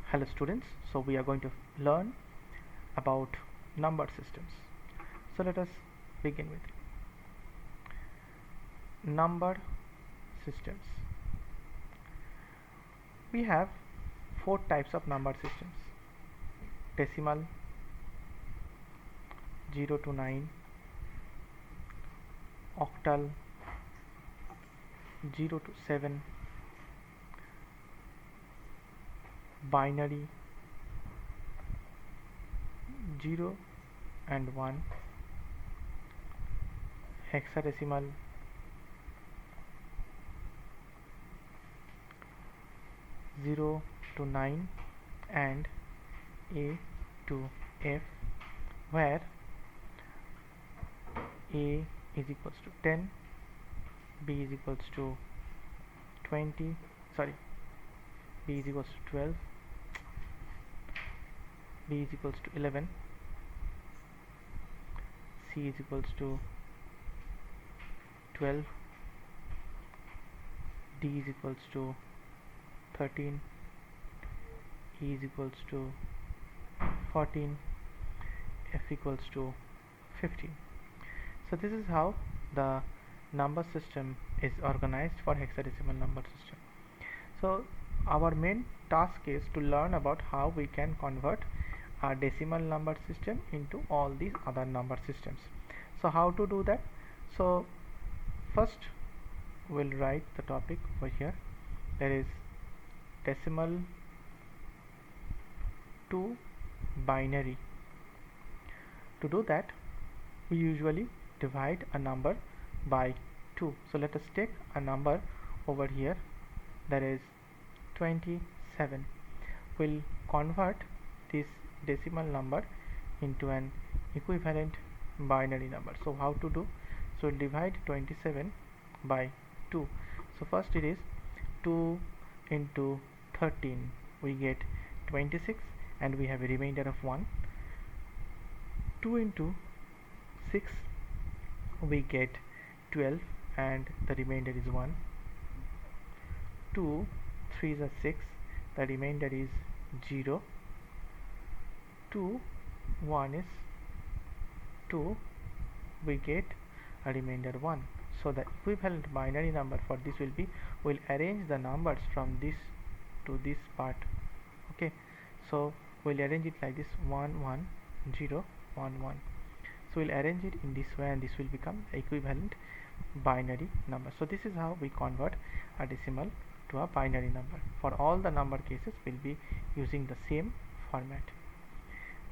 Hello students, so we are going to learn about number systems. So let us begin with number systems. We have four types of number systems: decimal, 0 to 9, octal, 0 to 7, binary, 0 and 1, hexadecimal, 0 to 9, and A to F, where A is equals to 10, B is equals to 20, B is equals to 12, B is equals to 11, C is equals to 12, D is equals to 13, E is equals to 14, F equals to 15. So this is how the number system is organized for hexadecimal number system. So our main task is to learn about how we can convert a decimal number system into all these other number systems. So how to do that? So first we'll write the topic over here. There is decimal to binary. To do that, we usually divide a number by 2. So let us take a number over here, that is 27. We'll convert this decimal number into an equivalent binary number. So how to do? So we'll divide 27 by 2. So first it is 2 into 13, we get 26, and we have a remainder of 1. 2 into 6, we get 12, and the remainder is 1. 2 3s are 6, the remainder is 0. 2 1 is 2, we get a remainder 1. So the equivalent binary number for this will be, we'll arrange the numbers from this to this part. Okay, so we'll arrange it like this: 1 1 0 1 1. So we'll arrange it in this way, and this will become equivalent binary number. So this is how we convert a decimal to a binary number. For all the number cases, we'll be using the same format.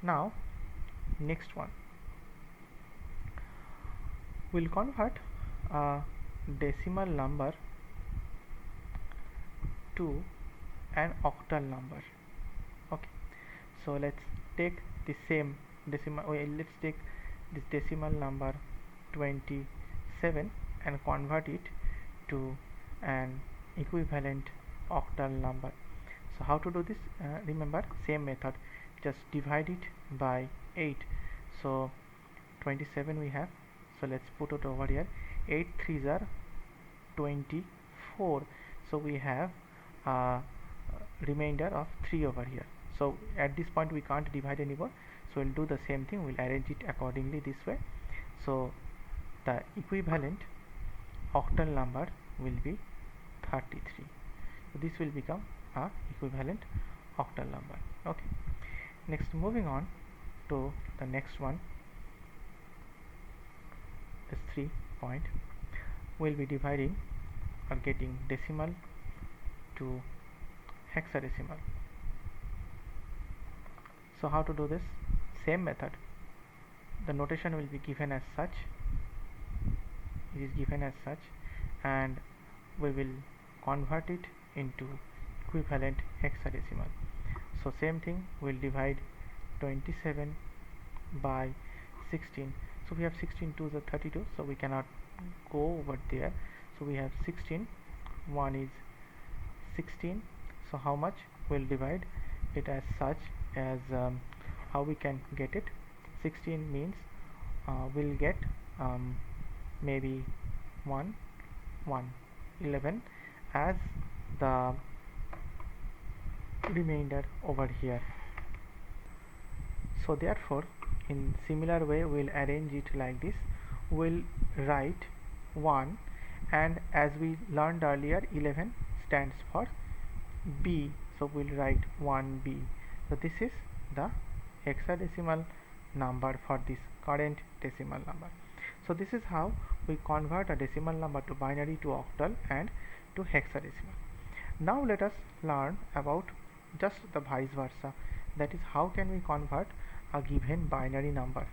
Now next one, we'll convert a decimal number to an octal number. Okay, so let's take the same decimal, let's take this decimal number 27 and convert it to an equivalent octal number. So how to do this? Remember, same method, just divide it by 8. So 27 we have, so let's put it over here. 8 3s are 24, so we have a remainder of 3 over here. So at this point we can't divide anymore, so we'll do the same thing, we'll arrange it accordingly this way. So the equivalent octal number will be 33. So this will become a equivalent octal number. Okay, next, moving on to the next one, is 3 point. We'll be dividing or getting decimal to hexadecimal. So how to do this? Same method, the notation will be given as such, it is given as such, and we will convert it into equivalent hexadecimal. So same thing, we'll divide 27 by 16. So we have 16 2s are 32, so we cannot go over there. So we have 16, 1 is 16. So how much? We'll divide it as such as how we can get it. 16 means we'll get maybe 1 1 11, as the remainder over here. So therefore in similar way we'll arrange it like this. We'll write 1, and as we learned earlier 11 stands for B, so we'll write 1B. So this is the hexadecimal number for this current decimal number. So this is how we convert a decimal number to binary, to octal, and to hexadecimal. Now let us learn about just the vice versa, that is how can we convert a given binary number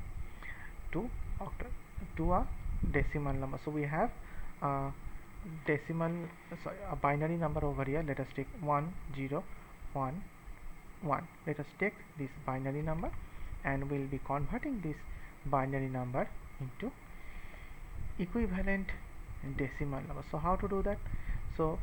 to octal, to a decimal number. So we have a a binary number over here. Let us take 1 0 1 1. Let us take this binary number and we'll be converting this binary number into equivalent decimal number. So how to do that? So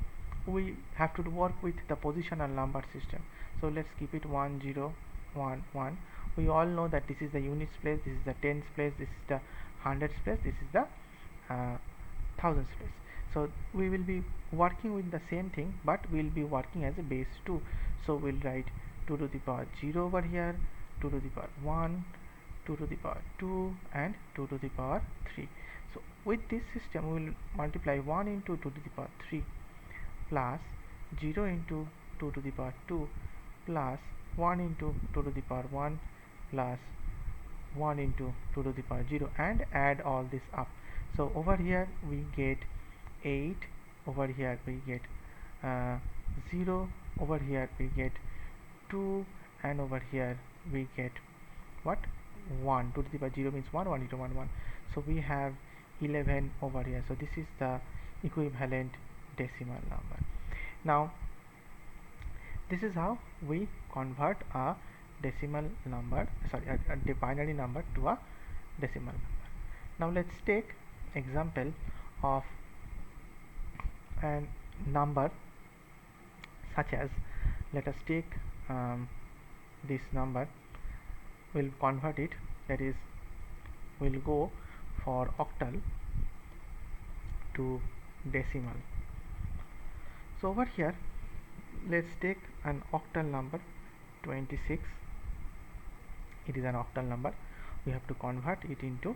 we have to work with the positional number system. So let's keep it 1 0 1 1. We all know that this is the units place, this is the tens place, this is the hundreds place, this is the thousands place. So we will be working with the same thing, but we'll be working as a base 2. So we'll write 2 to the power 0 over here, 2 to the power 1, 2 to the power 2, and 2 to the power 3. So with this system we will multiply 1 into 2 to the power 3 plus 0 into 2 to the power 2 plus 1 into 2 to the power 1 plus 1 into 2 to the power 0, and add all this up. So over here we get 8, over here we get 0, over here we get 2, and over here we get what? 1. 2 to the power 0 means 1, 1 into 1 1. So we have 11 over here. So this is the equivalent decimal number. Now this is how we convert a decimal number, a binary number to a decimal number. Now let's take example of a number such as, let us take this number, we'll convert it, that is we'll go for octal to decimal. So over here let's take an octal number 26. It is an octal number. We have to convert it into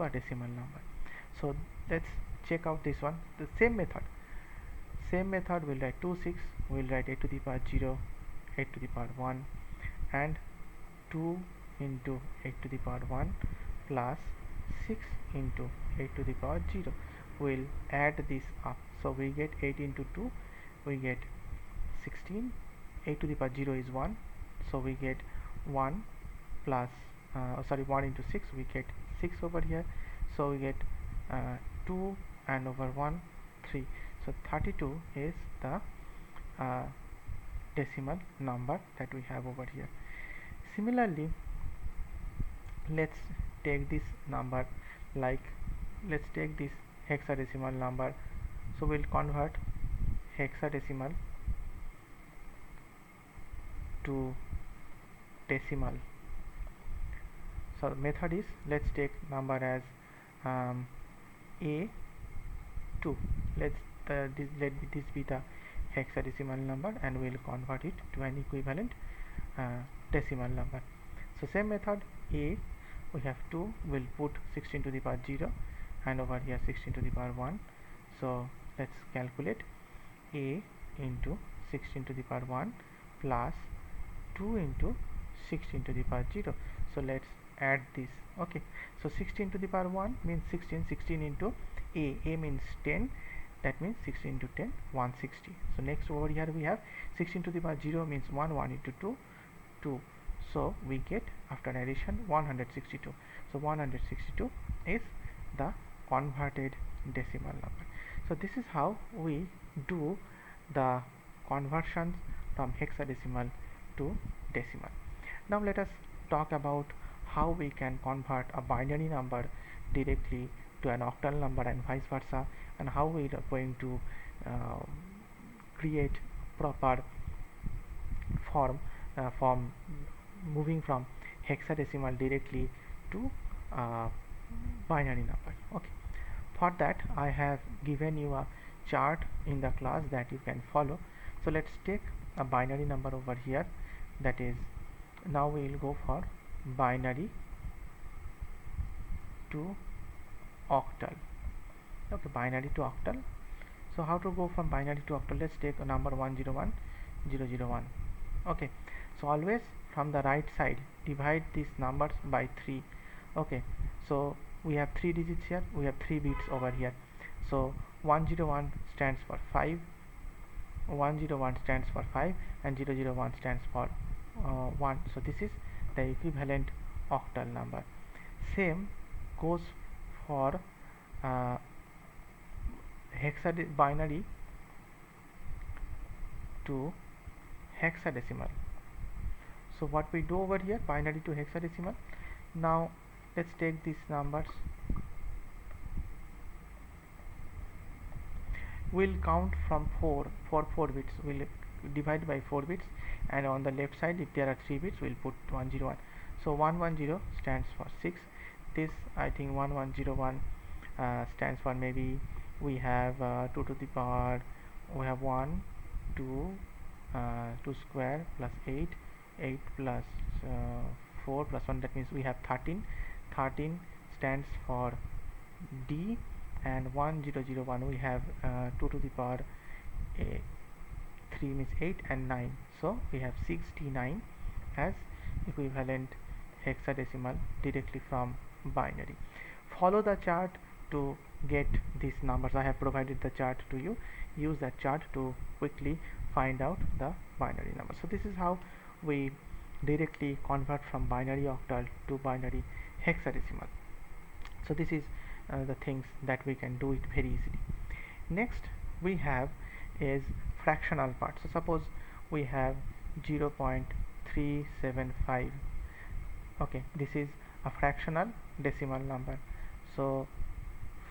a decimal number. So let's check out this one. The same method we'll write 26, we'll write 8 to the power 0, 8 to the power 1, and 2 into 8 to the power 1 plus 6 into 8 to the power 0. We'll add this up. So we get 8 into 2, we get 16. 8 to the power 0 is 1, so we get 1 plus 1 into 6, we get 6 over here. So we get 2, and over 1 3. So 32 is the decimal number that we have over here. Similarly, let's take this number, like let's take this hexadecimal number. So we'll convert hexadecimal to decimal. So the method is, let's take number as A2. Let this be the hexadecimal number, and we'll convert it to an equivalent decimal number. So same method, A, we have 2, we'll put 16 to the power 0, and over here 16 to the power 1. So let's calculate A into 16 to the power 1 plus 2 into 16 to the power 0. So let's add this. Okay, so 16 to the power 1 means 16 into A means 10, that means 16 into 10, 160. So next over here we have 16 to the power 0 means 1, 1 into 2, 2. So we get, after addition, 162. So 162 is the converted decimal number. So this is how we do the conversions from hexadecimal to decimal. Now let us talk about how we can convert a binary number directly to an octal number and vice versa, and how we are going to create proper form from moving from hexadecimal directly to binary number. Okay, for that I have given you a chart in the class that you can follow. So let's take a binary number over here, that is, now we will go for binary to octal. Okay, binary to octal. So how to go from binary to octal? Let's take a number 101001. Okay, so always from the right side divide these numbers by 3. Okay, so we have 3 digits here, we have 3 bits over here. So 101 stands for 5, 101 stands for 5, and 001 stands for 1. So this is the equivalent octal number. Same goes for uh, binary to hexadecimal. So what we do over here, binary to hexadecimal. Now let's take these numbers. We'll count from 4 for 4 bits. We'll divide by 4 bits, and on the left side, if there are 3 bits, we'll put 101. So 110 stands for 6. This, I think, 1101 stands for, maybe we have 2 to the power, we have 1 2 2 square plus 8, 8 plus 4 plus 1, that means we have 13. 13 stands for D, and 1001 we have 2 to the power 3 means 8 and 9, so we have 69 as equivalent hexadecimal directly from binary. Follow the chart to get these numbers. I have provided the chart to you. Use that chart to quickly find out the binary number. So this is how we directly convert from binary octal to binary hexadecimal. So this is the things that we can do it very easily. Next we have is fractional part. So suppose we have 0.375. okay, this is a fractional decimal number. So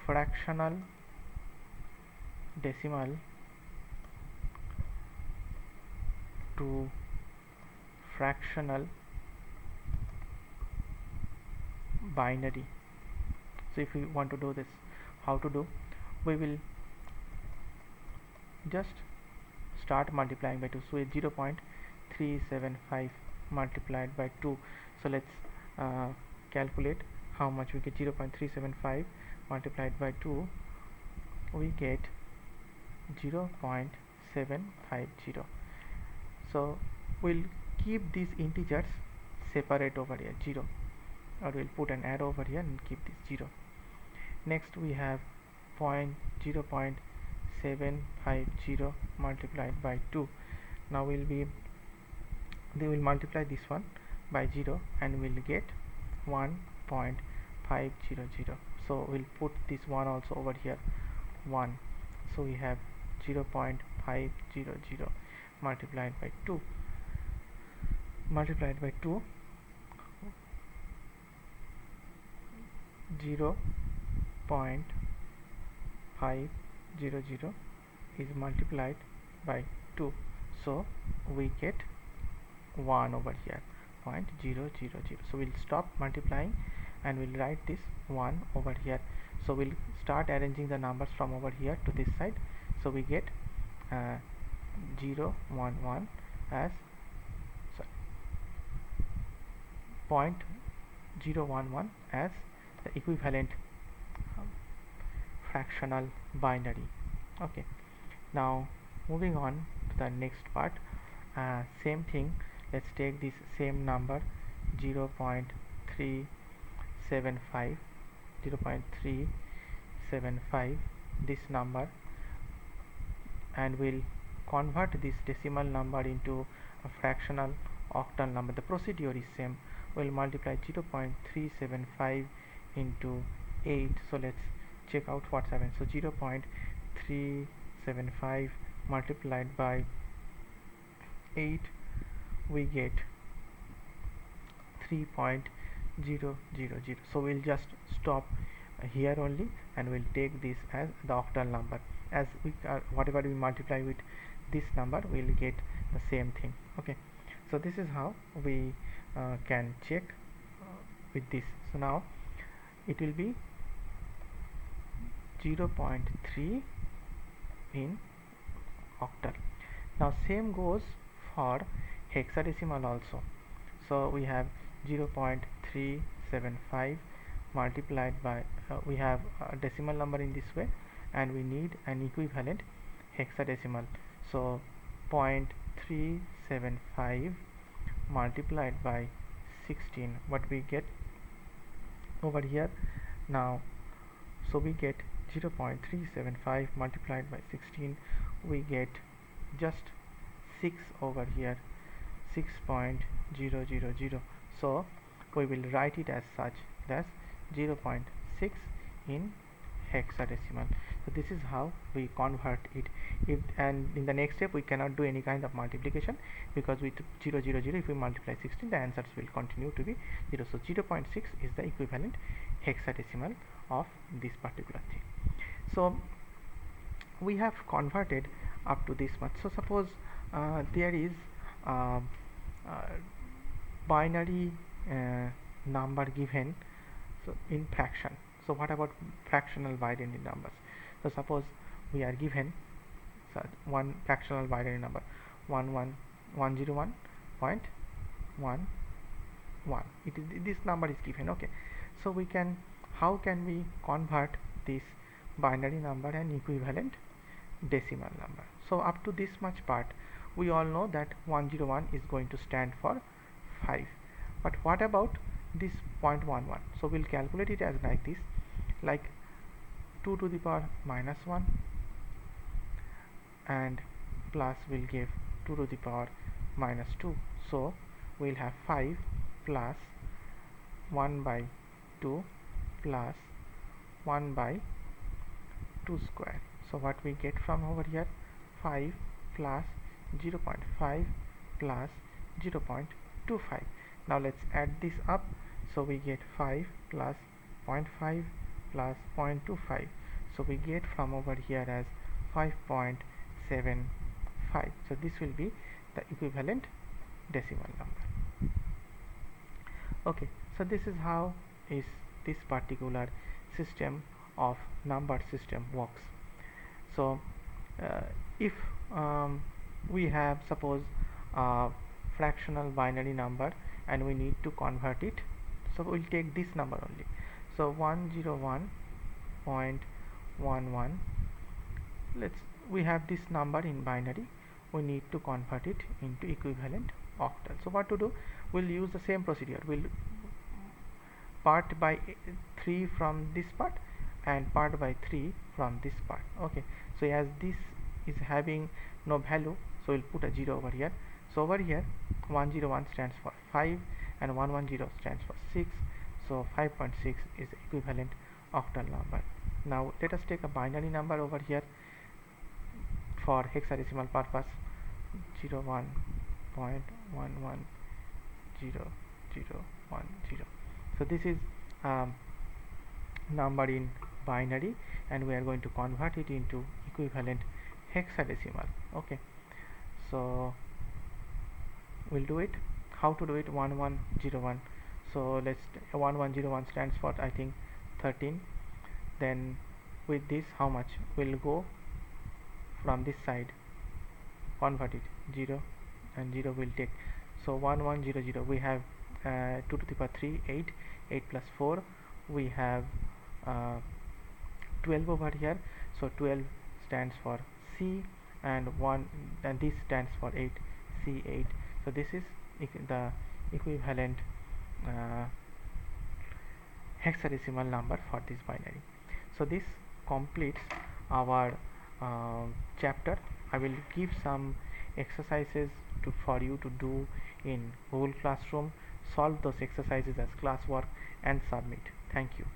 fractional decimal to fractional binary. So if we want to do this, how to do? We will just start multiplying by 2. So it's 0.375 multiplied by 2. So let's calculate how much we get. 0.375 multiplied by 2, we get 0.750. So we'll keep these integers separate over here, 0, or we'll put an arrow over here and keep this 0. Next we have 0.750 multiplied by 2. Now they will multiply this one by 0 and we'll get 1.500. So we'll put this one also over here, 1. So we have 0.500 multiplied by 2 0.500 is multiplied by 2, so we get 1 over here, 0.000. So we'll stop multiplying and we'll write this 1 over here. So we'll start arranging the numbers from over here to this side. So we get 011 as 0.011 as the equivalent fractional binary. Okay, now moving on to the next part. Same thing, let's take this same number 0.375 this number, and we'll convert this decimal number into a fractional octal number. The procedure is same. We'll multiply 0.375 into 8. So let's check out what's happened. So 0.375 multiplied by 8, we get 3.000. So we'll just stop here only and we'll take this as the octal number. As we whatever we multiply with this number, we'll get the same thing. Okay, so this is how we can check with this. So now it will be 0.3 in octal. Now same goes for hexadecimal also. So we have 0.375 multiplied by we have a decimal number in this way, and we need an equivalent hexadecimal. So 0.375 multiplied by 16, what we get over here now. So we get 0.375 multiplied by 16, we get just 6 over here, 6.000. So we will write it as such, that's 0.6 in hexadecimal. So this is how we convert it. And in the next step we cannot do any kind of multiplication, because with 000 if we multiply 16, the answers will continue to be 0. So 0.6 is the equivalent hexadecimal of this particular thing. So we have converted up to this much. So suppose there is binary number given, so in fraction. So what about fractional binary numbers? So suppose we are given one fractional binary number 101.11. This number is given. Okay, so we can, how can we convert this binary number and equivalent decimal number? So up to this much part we all know that 101 is going to stand for 5, but what about this 0.11? So we'll calculate it as like this, like 2 to the power minus 1 and plus will give 2 to the power minus 2. So we'll have 5 plus 1 by 2 plus 1 by 2 square. So what we get from over here, 5 plus 0.5 plus 0.25. Now let's add this up. So we get 5 plus 0.5 plus 0.25. So we get from over here as 5.75. So this will be the equivalent decimal number. Okay, so this is how is this particular system of number system works. So if we have, suppose, fractional binary number and we need to convert it, so we'll take this number only. So 101.11, we have this number in binary, we need to convert it into equivalent octal. So what to do, we'll use the same procedure. We'll part by 3 from this part and part by 3 from this part. Okay, so as this is having no value, so we'll put a 0 over here. So over here 101 stands for 5 and 110 stands for 6. So 5.6 is equivalent octal number. Now let us take a binary number over here for hexadecimal purpose, 01.110010. So this is number in binary, and we are going to convert it into equivalent hexadecimal. Okay, so we'll do it. How to do it? 1101. So let's 1101 stands for, I think, 13. Then with this, how much will go from this side? Convert it, 0 and 0 will take. So 1100, we have 2 to the power 3, 8 plus 4, we have 12 over here. So 12 stands for C, and 1 and this stands for 8, C8. So this is the equivalent hexadecimal number for this binary. So this completes our chapter. I will give some exercises for you to do in Google Classroom. Solve those exercises as classwork and submit. Thank you.